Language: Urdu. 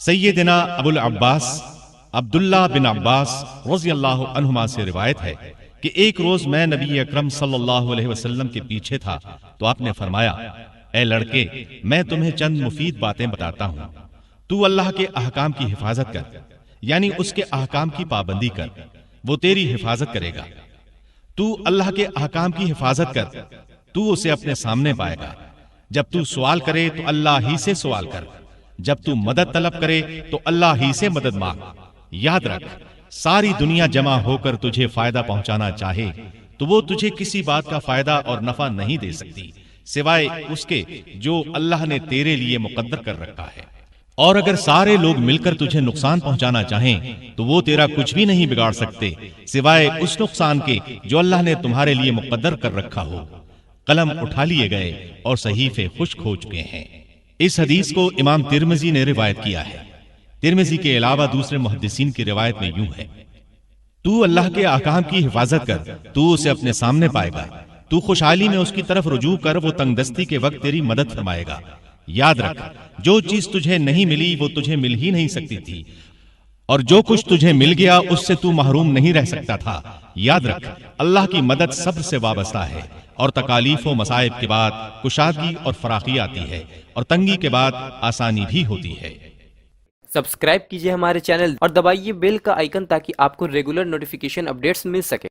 سیدنا ابو العباس عبداللہ بن عباس رضی اللہ عنہما سے روایت ہے کہ ایک روز میں نبی اکرم صلی اللہ علیہ وسلم کے پیچھے تھا تو آپ نے فرمایا، اے لڑکے، میں تمہیں چند مفید باتیں بتاتا ہوں، تو اللہ کے احکام کی حفاظت کر، یعنی اس کے احکام کی پابندی کر، وہ تیری حفاظت کرے گا۔ تو اللہ کے احکام کی حفاظت کر، تو اسے اپنے سامنے پائے گا۔ جب تو سوال کرے تو اللہ ہی سے سوال کر، جب تو مدد طلب کرے تو اللہ ہی سے مدد مانگ۔ یاد رکھ، ساری دنیا جمع ہو کر تجھے فائدہ پہنچانا چاہے تو وہ تجھے کسی بات کا فائدہ اور نفع نہیں دے سکتی سوائے اس کے جو اللہ نے تیرے لیے مقدر کر رکھا ہے، اور اگر سارے لوگ مل کر تجھے نقصان پہنچانا چاہیں تو وہ تیرا کچھ بھی نہیں بگاڑ سکتے سوائے اس نقصان کے جو اللہ نے تمہارے لیے مقدر کر رکھا ہو۔ قلم اٹھا لیے گئے اور صحیفے خشک ہو چکے ہیں۔ اس حدیث کو امام ترمذی نے روایت کیا ہے۔ ترمذی کے علاوہ دوسرے محدثین کی روایت میں یوں ہے، تو اللہ کے احکام کی حفاظت کر، تو اسے اپنے سامنے پائے گا۔ تو خوشحالی میں اس کی طرف رجوع کر، وہ تنگ دستی کے وقت تیری مدد فرمائے گا۔ یاد رکھ، جو چیز تجھے نہیں ملی وہ تجھے مل ہی نہیں سکتی تھی، اور جو کچھ تجھے مل گیا اس سے تو محروم نہیں رہ سکتا تھا۔ یاد رکھ، اللہ کی مدد صبر سے وابستہ ہے، اور تکالیف و مصائب کے بعد کشادگی اور فراخی آتی ہے، اور تنگی کے بعد آسانی بھی ہوتی ہے۔ سبسکرائب کیجئے ہمارے چینل اور دبائیے بیل کا آئیکن تاکہ آپ کو ریگولر نوٹیفیکیشن اپڈیٹس مل سکے۔